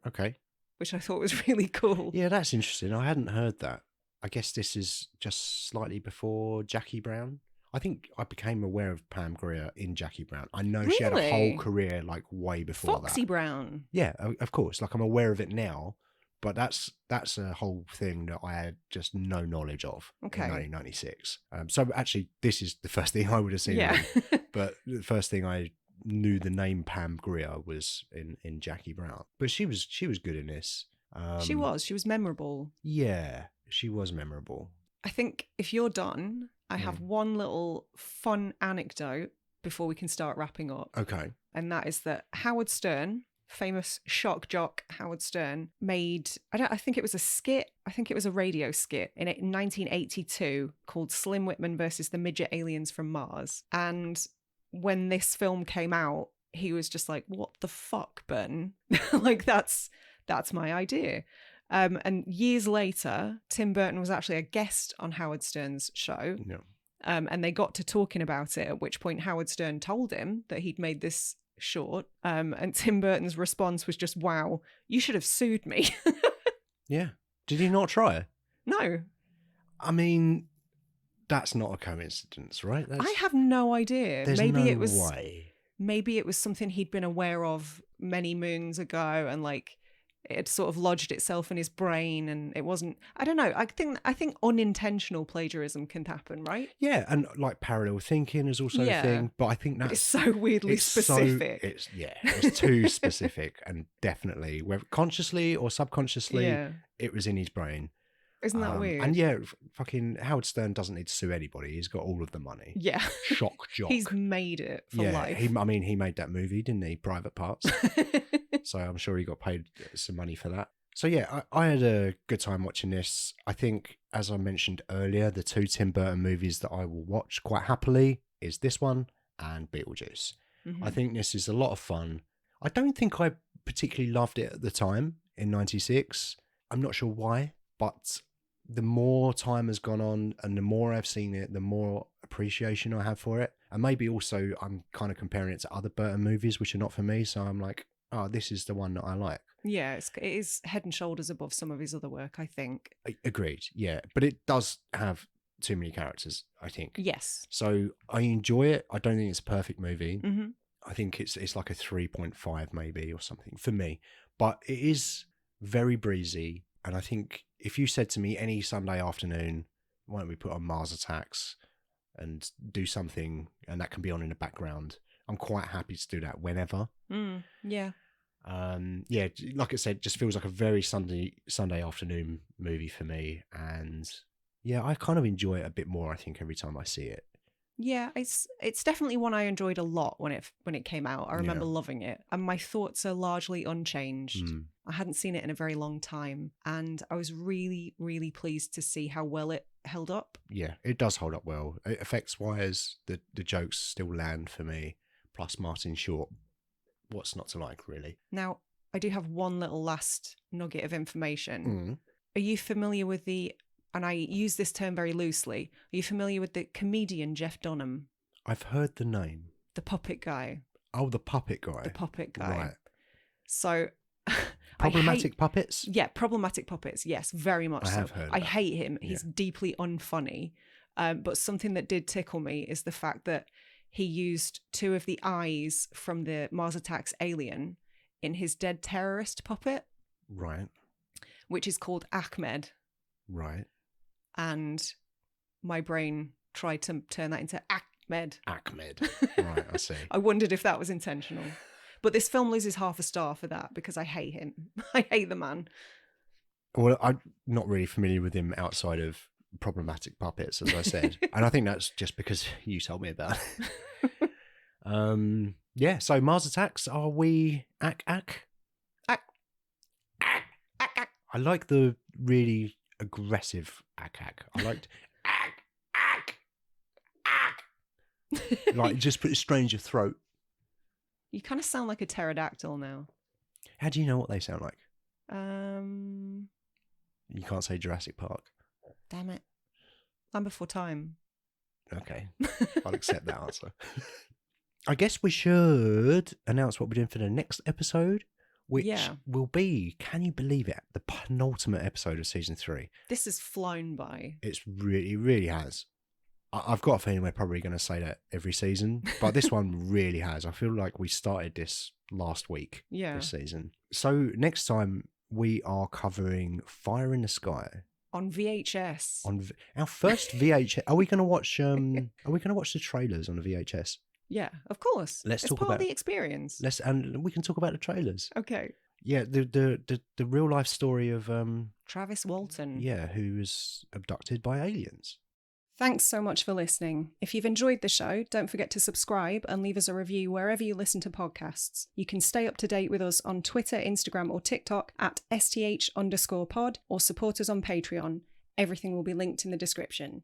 Okay. Which I thought was really cool. Yeah, that's interesting. I hadn't heard that. I guess this is just slightly before Jackie Brown. I think I became aware of Pam Grier in Jackie Brown. I know she had a whole Really? career like way before Foxy that. Brown. Yeah, of course. Like I'm aware of it now, but that's a whole thing that I had just no knowledge of in 1996. So actually, this is the first thing I would have seen. Yeah. But the first thing I knew the name Pam Grier was in Jackie Brown. But she was good in this. She was memorable. Yeah, she was memorable. I think if you're done, I have one little fun anecdote before we can start wrapping up. Okay. And that is that Howard Stern, famous shock jock Howard Stern, made, I think it was a skit, I think it was a radio skit in 1982 called Slim Whitman versus the Midget Aliens from Mars. And when this film came out, he was just like, what the fuck, Burton? Like, that's my idea. And years later, Tim Burton was actually a guest on Howard Stern's show. No. And they got to talking about it, at which point Howard Stern told him that he'd made this short. And Tim Burton's response was just, wow, you should have sued me. Yeah. Did he not try? No. I mean, that's not a coincidence, right? I have no idea. There's Maybe no it was way. Maybe it was something he'd been aware of many moons ago, and like it had sort of lodged itself in his brain, and it wasn't. I don't know. I think unintentional plagiarism can happen, right? Yeah, and like parallel thinking is also a thing, but I think that's it's so weirdly specific. It's too specific, and definitely, whether consciously or subconsciously, it was in his brain. Isn't that weird? And yeah, fucking Howard Stern doesn't need to sue anybody. He's got all of the money. Yeah. Shock jock. He's made it for life. He made that movie, didn't he? Private Parts. So I'm sure he got paid some money for that. So yeah, I had a good time watching this. I think, as I mentioned earlier, the two Tim Burton movies that I will watch quite happily is this one and Beetlejuice. Mm-hmm. I think this is a lot of fun. I don't think I particularly loved it at the time in 96. I'm not sure why, but the more time has gone on and the more I've seen it, the more appreciation I have for it. And maybe also I'm kind of comparing it to other Burton movies, which are not for me. So I'm like, oh, this is the one that I like. Yeah, it is head and shoulders above some of his other work, I think. Agreed, yeah. But it does have too many characters, I think. Yes. So I enjoy it. I don't think it's a perfect movie. Mm-hmm. I think it's like a 3.5 maybe or something for me. But it is very breezy. And I think if you said to me any Sunday afternoon, why don't we put on Mars Attacks and do something, and that can be on in the background, I'm quite happy to do that whenever. Yeah. Yeah, like I said, just feels like a very Sunday afternoon movie for me. And yeah, I kind of enjoy it a bit more, I think, every time I see it. Yeah, it's definitely one I enjoyed a lot when it came out. I remember loving it, and my thoughts are largely unchanged. I hadn't seen it in a very long time, and I was really, really pleased to see how well it held up. Yeah, it does hold up well. Effects wise, the jokes still land for me. Plus Martin Short, what's not to like, really? Now, I do have one little last nugget of information. Are you familiar with and I use this term very loosely, are you familiar with the comedian Jeff Dunham? I've heard the name. The puppet guy. Oh, the puppet guy. The puppet guy. Right. So... Problematic puppets? Yeah, problematic puppets. Yes, very much so. I have heard I that. hate him. He's deeply unfunny. But something that did tickle me is the fact that he used two of the eyes from the Mars Attacks alien in his dead terrorist puppet. Right. Which is called Ahmed. Right. And my brain tried to turn that into Ahmed. Ahmed. Right, I see. I wondered if that was intentional. But this film loses half a star for that because I hate him. I hate the man. Well, I'm not really familiar with him outside of problematic puppets, as I said. And I think that's just because you told me about it. Yeah, so Mars Attacks, are we ack? I like the really aggressive ack. I liked ack. Like, just put it strange your throat. You kind of sound like a pterodactyl now. How do you know what they sound like? You You can't say Jurassic Park. Damn it. Land Before Time. Okay, I'll accept that answer. I guess we should announce what we're doing for the next episode, which will be, can you believe it, the penultimate episode of season 3. This has flown by. It really has. I've got a feeling we're probably going to say that every season, but this one really has. I feel like we started this last week, this season. So next time we are covering Fire in the Sky. On VHS. Our first VHS. Are we going to watch? Are we going to watch the trailers on the VHS? Yeah, of course. Let's talk part about of the experience. And we can talk about the trailers. Okay. Yeah, the real life story of Travis Walton. Yeah, who was abducted by aliens. Thanks so much for listening. If you've enjoyed the show, don't forget to subscribe and leave us a review wherever you listen to podcasts. You can stay up to date with us on Twitter, Instagram, or TikTok at @STH_pod, or support us on Patreon. Everything will be linked in the description.